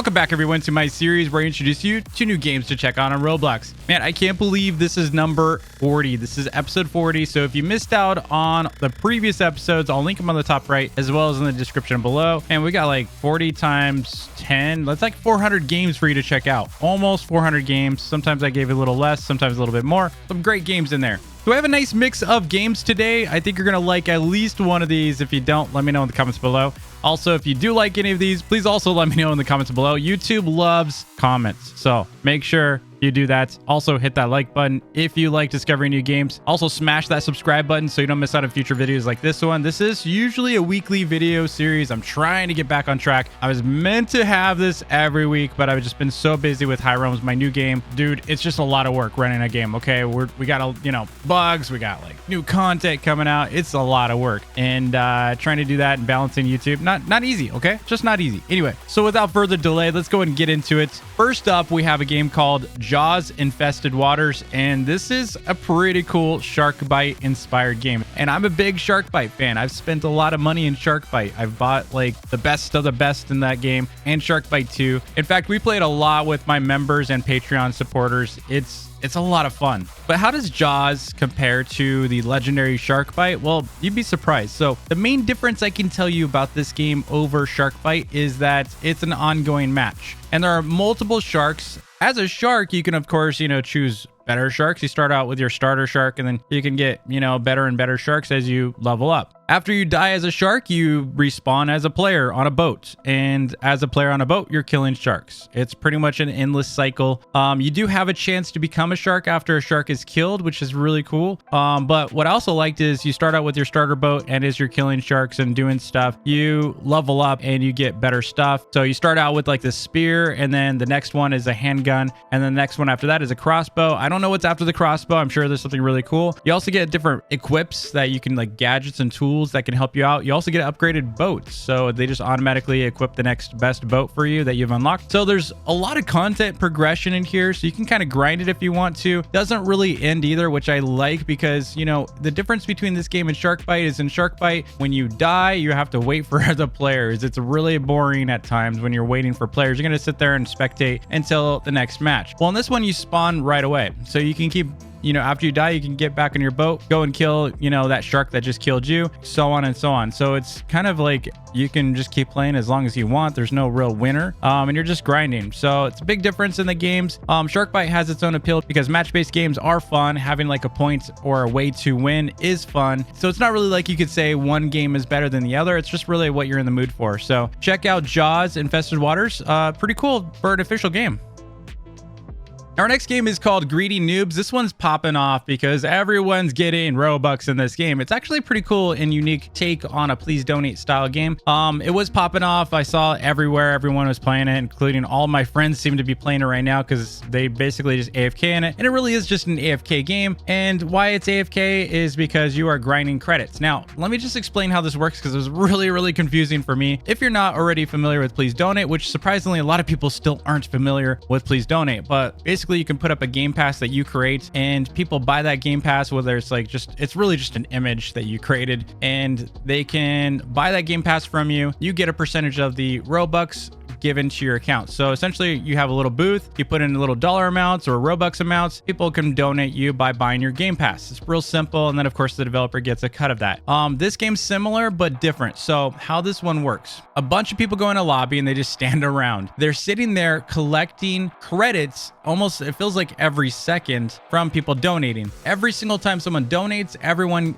Welcome back, everyone, to my series where I introduce you to new games to check out on Roblox. Man, I can't believe this is number 40. This is episode 40. So if you missed out on the previous episodes, I'll link them on the top right as well as in the description below. And we got like 40 times 10. That's like 400 games for you to check out. Almost 400 games. Sometimes I gave it a little less, sometimes a little bit more. Some great games in there. So I have a nice mix of games today. I think you're going to like at least one of these. If you don't, let me know in the comments below. Also, if you do like any of these, please also let me know in the comments below. YouTube loves comments, so make sure you do that. Also, hit that like button if you like discovering new games. Also, smash that subscribe button so you don't miss out on future videos like this one. This is usually a weekly video series. I'm trying to get back on track. I was meant to have this every week, but I've just been so busy with High Realms, my new game. Dude, it's just a lot of work running a game, okay? We got, bugs. We got, like, new content coming out. It's a lot of work. And trying to do that and balancing YouTube, not easy, okay? Just not easy. Anyway, so without further delay, let's go ahead and get into it. First up, we have a game called Jaws Infested Waters, and this is a pretty cool shark bite inspired game. And I'm a big shark bite fan. I've spent a lot of money in shark bite. I've bought like the best of the best in that game and shark bite 2. In fact, we played a lot with my members and Patreon supporters. It's a lot of fun. But how does Jaws compare to the legendary shark bite? Well, you'd be surprised. So the main difference I can tell you about this game over shark bite is that it's an ongoing match, and there are multiple sharks. As a shark, you can, of course, choose better sharks. You start out with your starter shark, and then you can get, better and better sharks as you level up. After you die as a shark, you respawn as a player on a boat. And as a player on a boat, you're killing sharks. It's pretty much an endless cycle. You do have a chance to become a shark after a shark is killed, which is really cool. But what I also liked is you start out with your starter boat, and as you're killing sharks and doing stuff, you level up and you get better stuff. So you start out with like the spear, and then the next one is a handgun, and then the next one after that is a crossbow. I don't know what's after the crossbow. I'm sure there's something really cool. You also get different equips that you can, like gadgets and tools that can help you out. You also get upgraded boats, so they just automatically equip the next best boat for you that you've unlocked. So there's a lot of content progression in here, so you can kind of grind it if you want to. Doesn't really end either, which I like, because the difference between this game and shark bite is in shark bite, when you die, you have to wait for the players. It's really boring at times when you're waiting for players. You're going to sit there and spectate until the next match. Well, in this one, you spawn right away, so you can keep after you die, you can get back on your boat, go and kill, that shark that just killed you, so on and so on. So it's kind of like you can just keep playing as long as you want. There's no real winner, and you're just grinding. So it's a big difference in the games. Shark bite has its own appeal because match-based games are fun. Having like a point or a way to win is fun. So it's not really like you could say one game is better than the other. It's just really what you're in the mood for. So check out Jaws Infested Waters. Pretty cool for an official game. Our next game is called Greedy Noobs. This one's popping off because everyone's getting Robux in this game. It's actually a pretty cool and unique take on a please donate style game. It was popping off. I saw it everywhere. Everyone was playing it, including all my friends seem to be playing it right now because they basically just AFK in it. And it really is just an AFK game. And why it's AFK is because you are grinding credits. Now, let me just explain how this works because it was really, really confusing for me. If you're not already familiar with Please Donate, which surprisingly a lot of people still aren't familiar with Please Donate, but basically you can put up a game pass that you create and people buy that game pass, whether it's like it's really just an image that you created, and they can buy that game pass from you. You get a percentage of the Robux given to your account. So essentially you have a little booth, you put in little dollar amounts or Robux amounts, people can donate you by buying your game pass. It's real simple, and then of course the developer gets a cut of that. This game's similar but different. So how this one works, a bunch of people go in a lobby and they just stand around. They're sitting there collecting credits almost, it feels like every second, from people donating. Every single time someone donates, everyone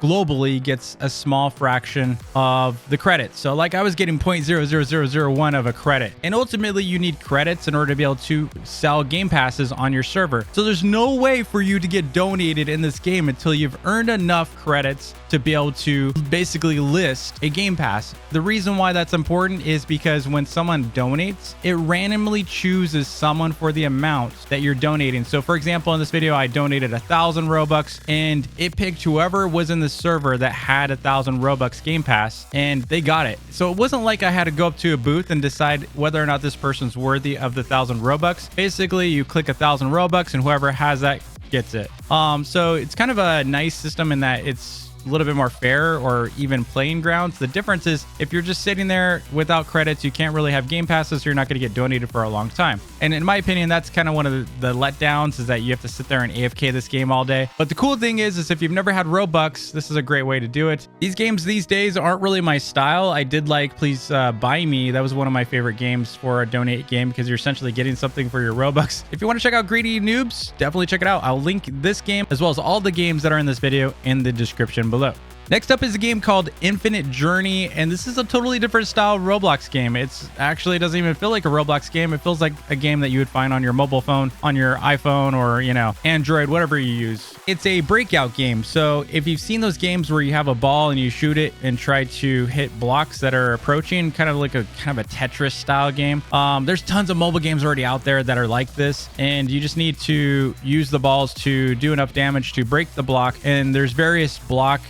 globally gets a small fraction of the credits. So like I was getting 0.00001 of a credit, and ultimately you need credits in order to be able to sell game passes on your server. So there's no way for you to get donated in this game until you've earned enough credits to be able to basically list a game pass. The reason why that's important is because when someone donates, it randomly chooses someone for the amount that you're donating. So for example, in this video, I donated 1,000 Robux, and it picked whoever was in the server that had 1,000 Robux game pass, and they got it. So it wasn't like I had to go up to a booth and decide whether or not this person's worthy of the 1,000 Robux. Basically, you click 1,000 Robux and whoever has that gets it. So it's kind of a nice system in that it's a little bit more fair or even playing grounds. The difference is if you're just sitting there without credits, you can't really have game passes, so you're not going to get donated for a long time. And in my opinion, that's kind of one of the letdowns, is that you have to sit there and AFK this game all day. But the cool thing is if you've never had Robux, this is a great way to do it. These games these days aren't really my style. I did like Please Buy Me. That was one of my favorite games for a donate game, because you're essentially getting something for your Robux. If you want to check out Greedy Noobs, definitely check it out. I'll link this game as well as all the games that are in this video in the description below. Next up is a game called Infinite Journey, and this is a totally different style Roblox game. It's actually doesn't even feel like a Roblox game. It feels like a game that you would find on your mobile phone, on your iPhone, or, you know, Android, whatever you use. It's a breakout game. So if you've seen those games where you have a ball and you shoot it and try to hit blocks that are approaching, kind of like a Tetris style game. There's tons of mobile games already out there that are like this, and you just need to use the balls to do enough damage to break the block. And there's various block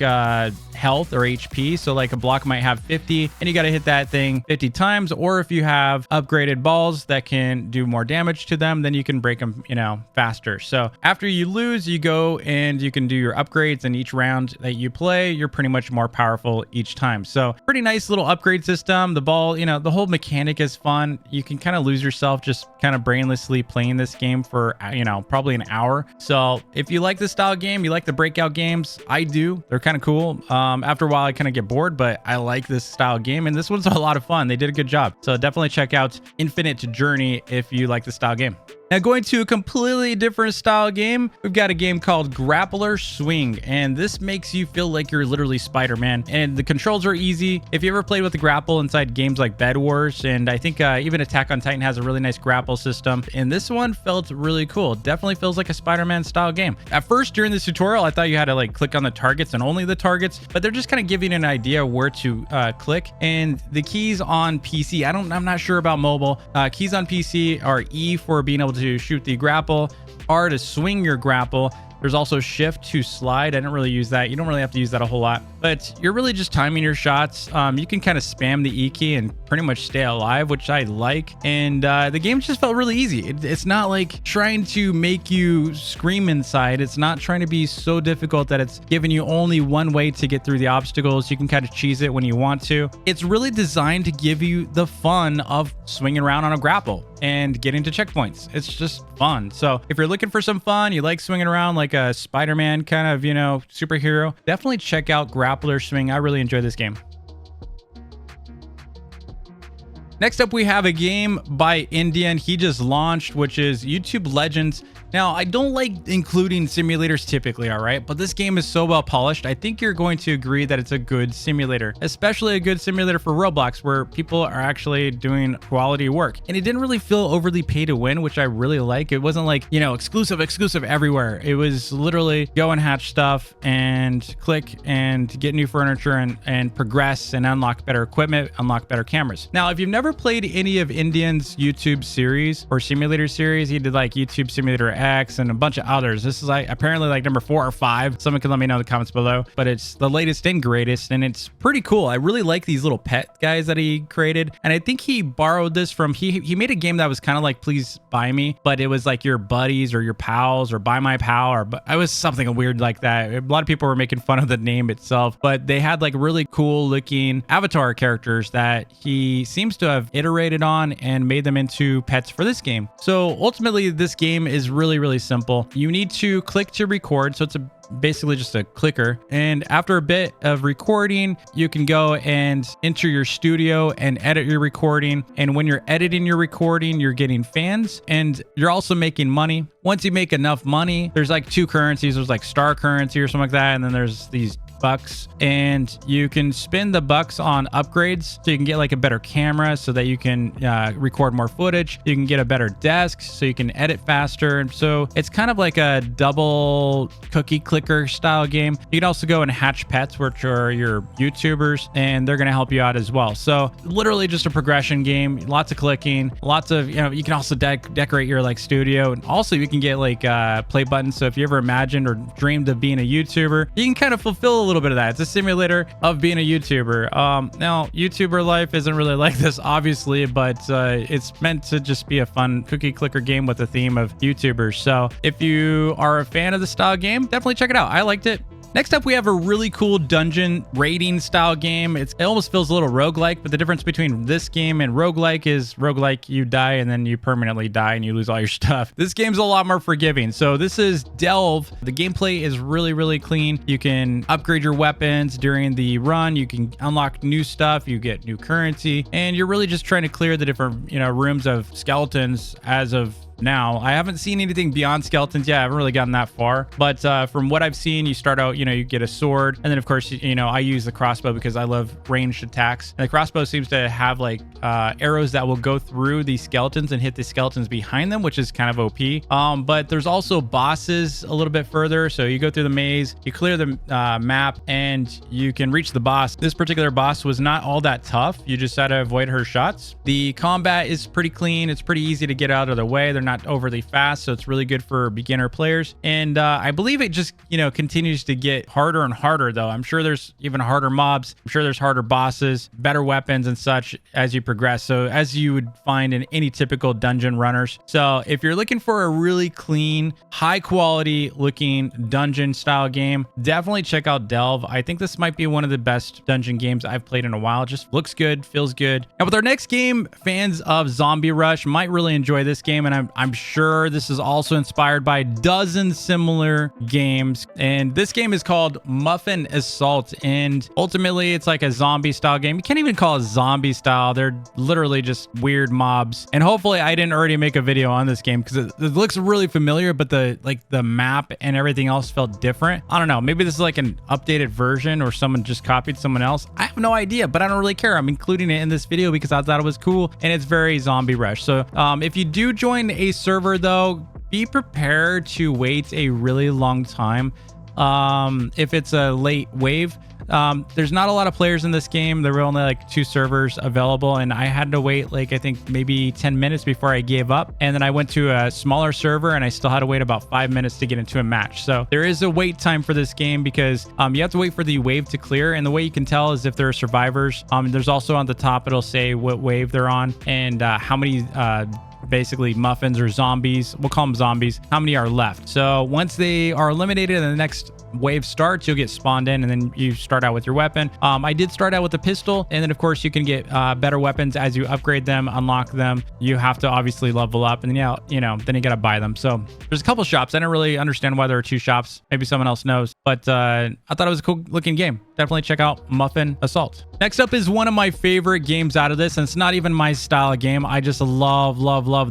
health or HP. So like a block might have 50 and you got to hit that thing 50 times. Or if you have upgraded balls that can do more damage to them, then you can break them, you know, faster. So after you lose, you go and you can do your upgrades, and each round that you play, you're pretty much more powerful each time. So pretty nice little upgrade system. The ball, you know, the whole mechanic is fun. You can kind of lose yourself just kind of brainlessly playing this game for, you know, probably an hour. So if you like this style game, you like the breakout games, I do. They're kind of cool. After a while, I kind of get bored, but I like this style game, and this one's a lot of fun. They did a good job. So definitely check out Infinite Journey if you like the style game. Now, going to a completely different style game, we've got a game called Grappler Swing, and this makes you feel like you're literally Spider-Man, and the controls are easy. If you ever played with the grapple inside games like Bed Wars, and I think even Attack on Titan has a really nice grapple system, and this one felt really cool. Definitely feels like a Spider-Man style game. At first, during this tutorial, I thought you had to like click on the targets and only the targets, but they're just kind of giving you an idea where to click. And the keys on PC, I'm not sure about mobile. Keys on PC are E for being able to shoot the grapple, R to swing your grapple. There's also shift to slide. I didn't really use that. You don't really have to use that a whole lot, but you're really just timing your shots. You can kind of spam the E key and pretty much stay alive, which I like. And the game just felt really easy. It's not like trying to make you scream inside. It's not trying to be so difficult that it's giving you only one way to get through the obstacles. You can kind of cheese it when you want to. It's really designed to give you the fun of swinging around on a grapple and getting to checkpoints. It's just fun. So if you're looking for some fun, you like swinging around like a Spider-Man kind of, you know, superhero, definitely check out Grappler Swing. I really enjoy this game. Next up, we have a game by Indian. He just launched, which is YouTube Legends. Now, I don't like including simulators typically, all right? But this game is so well polished, I think you're going to agree that it's a good simulator, especially a good simulator for Roblox, where people are actually doing quality work. And it didn't really feel overly pay to win, which I really like. It wasn't like, you know, exclusive everywhere. It was literally go and hatch stuff and click and get new furniture and progress and unlock better equipment, unlock better cameras. Now, if you've never played any of Indian's YouTube series or simulator series, he did like YouTube Simulator X and a bunch of others. This is like apparently like number 4 or 5. Someone can let me know in the comments below, but it's the latest and greatest, and it's pretty cool. I really like these little pet guys that he created, and I think he borrowed this from he made a game that was kind of like Please Buy Me, but it was like your buddies or your pals or Buy My Pal, or it was something weird like that. A lot of people were making fun of the name itself, but they had like really cool looking avatar characters that he seems to have iterated on and made them into pets for this game. So ultimately, this game is really simple. You need to click to record, so it's basically just a clicker, and after a bit of recording, you can go and enter your studio and edit your recording. And when you're editing your recording, you're getting fans and you're also making money. Once you make enough money, there's like 2 currencies. There's like star currency or something like that, and then there's these bucks, and you can spend the bucks on upgrades, so you can get like a better camera so that you can record more footage. You can get a better desk so you can edit faster, and so it's kind of like a double cookie clicker style game. You can also go and hatch pets, which are your YouTubers, and they're going to help you out as well. So literally just a progression game, lots of clicking, lots of, you know, you can also decorate your like studio, and also you can get like play buttons. So if you ever imagined or dreamed of being a YouTuber, you can kind of fulfill a little bit of that. It's a simulator of being a YouTuber. Now, YouTuber life isn't really like this, obviously, but it's meant to just be a fun cookie clicker game with a theme of YouTubers. So if you are a fan of the style game, definitely check it out. I liked it. Next up, we have a really cool dungeon raiding style game. It almost feels a little roguelike, but the difference between this game and roguelike is roguelike, you die and then you permanently die and you lose all your stuff. This game's a lot more forgiving. So this is Delve. The gameplay is really, really clean. You can upgrade your weapons during the run. You can unlock new stuff. You get new currency, and you're really just trying to clear the different, rooms of skeletons as of now. I haven't seen anything beyond skeletons yet. I haven't really gotten that far, but from what I've seen, you start out, you get a sword, and then of course, I use the crossbow because I love ranged attacks. And the crossbow seems to have like arrows that will go through these skeletons and hit the skeletons behind them, which is kind of OP. But there's also bosses a little bit further. So you go through the maze, you clear the map, and you can reach the boss. This particular boss was not all that tough. You just had to avoid her shots. The combat is pretty clean. It's pretty easy to get out of the way. They're not overly fast, so it's really good for beginner players. And I believe it just continues to get harder and harder, though. I'm sure there's even harder mobs. I'm sure there's harder bosses, better weapons and such as you progress, so as you would find in any typical dungeon runners. So if you're looking for a really clean, high quality looking dungeon style game, definitely check out Delve. I think this might be one of the best dungeon games I've played in a while. It just looks good, feels good. And with our next game, fans of Zombie Rush might really enjoy this game, and I'm sure this is also inspired by dozens similar games. And this game is called Muffin Assault, and ultimately it's like a zombie style game. You can't even call it zombie style. They're literally just weird mobs. And hopefully I didn't already make a video on this game because it looks really familiar, but the map and everything else felt different. I don't know. Maybe this is like an updated version or someone just copied someone else. I have no idea, but I don't really care. I'm including it in this video because I thought it was cool, and it's very Zombie Rush. So if you do join a server though, be prepared to wait a really long time. If it's a late wave, there's not a lot of players in this game. There were only like 2 servers available, and I had to wait like I think maybe 10 minutes before I gave up. And then I went to a smaller server and I still had to wait about 5 minutes to get into a match. So there is a wait time for this game because you have to wait for the wave to clear. And the way you can tell is if there are survivors. There's also on the top, it'll say what wave they're on and how many basically muffins or zombies, we'll call them zombies, how many are left. So once they are eliminated and the next wave starts, you'll get spawned in, and then you start out with your weapon. I did start out with a pistol, and then of course you can get better weapons as you upgrade them, unlock them. You have to obviously level up, and then then you gotta buy them. So there's a couple shops. I didn't really understand why there are 2 shops. Maybe someone else knows, but I thought it was a cool looking game. Definitely check out Muffin Assault. Next up is one of my favorite games out of this, and it's not even my style of game. I just love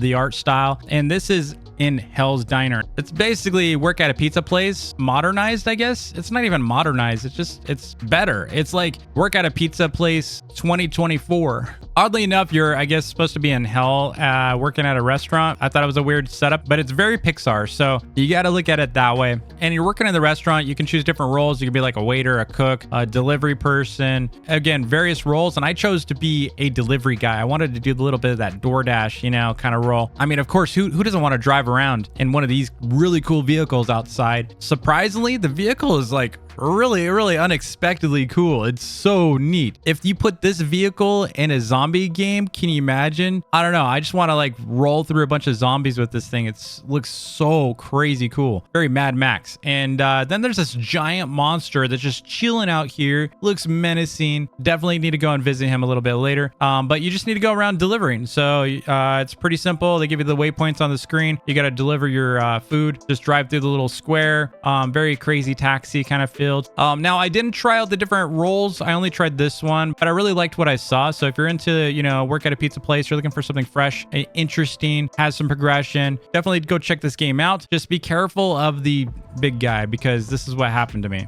the art style, and this is in Hell's Diner. It's basically work at a pizza place modernized, I guess. It's not even modernized. It's better. It's like work at a pizza place 2024. Oddly enough, you're, I guess, supposed to be in hell working at a restaurant. I thought it was a weird setup, but it's very Pixar. So you got to look at it that way. And you're working in the restaurant. You can choose different roles. You can be like a waiter, a cook, a delivery person. Again, various roles. And I chose to be a delivery guy. I wanted to do a little bit of that DoorDash, kind of role. I mean, of course, who doesn't want to drive around in one of these really cool vehicles outside? Surprisingly, the vehicle is like really unexpectedly cool. It's so neat. If you put this vehicle in a zombie game, can you imagine? I don't know. I just want to like roll through a bunch of zombies with this thing. It looks so crazy cool. Very Mad Max. And then there's this giant monster that's just chilling out here. Looks menacing. Definitely need to go and visit him a little bit later. But you just need to go around delivering. So it's pretty simple. They give you the waypoints on the screen. You got to deliver your food. Just drive through the little square. Very crazy taxi kind of feel. Now I didn't try out the different roles. I only tried this one, but I really liked what I saw. So if you're into, work at a pizza place, you're looking for something fresh, interesting, has some progression, definitely go check this game out. Just be careful of the big guy because this is what happened to me.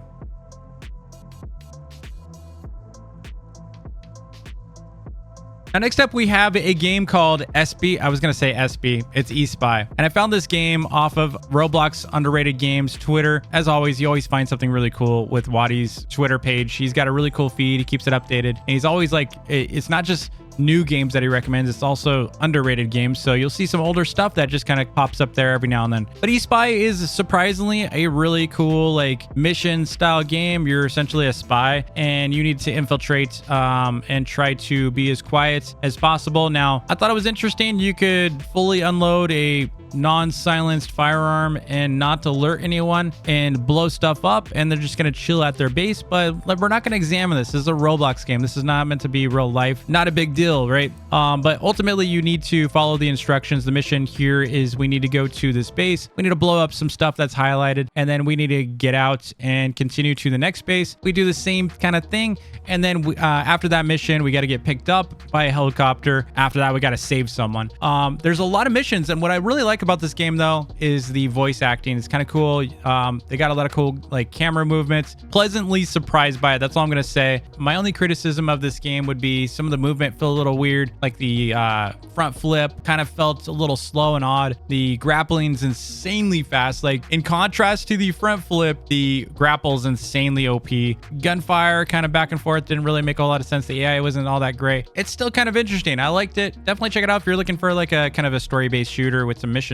Now, next up, we have a game called SB. I was going to say SB. It's eSpy. And I found this game off of Roblox Underrated Games Twitter. As always, you always find something really cool with Waddy's Twitter page. He's got a really cool feed. He keeps it updated. And he's always like, it's not just new games that he recommends. It's also underrated games. So you'll see some older stuff that just kind of pops up there every now and then. But E-Spy is surprisingly a really cool like mission style game. You're essentially a spy and you need to infiltrate and try to be as quiet as possible. Now, I thought it was interesting. You could fully unload a non-silenced firearm and not alert anyone and blow stuff up, and they're just going to chill at their base. But we're not going to examine this. This is a Roblox game. This is not meant to be real life. Not a big deal, right? But ultimately you need to follow the instructions. The mission here is we need to go to this base. We need to blow up some stuff that's highlighted, and then we need to get out and continue to the next base. We do the same kind of thing, and then after that mission we got to get picked up by a helicopter. After that we got to save someone. There's a lot of missions, and what I really like about this game though is the voice acting. It's kind of cool. They got a lot of cool like camera movements. Pleasantly surprised by it. That's all I'm gonna say. My only criticism of this game would be some of the movement felt a little weird. Like the front flip kind of felt a little slow and odd. The grappling's insanely fast. Like in contrast to the front flip, the grapple's insanely OP. Gunfire kind of back and forth didn't really make a lot of sense. The AI wasn't all that great. It's still kind of interesting. I liked it. Definitely check it out if you're looking for like a kind of a story-based shooter with some missions.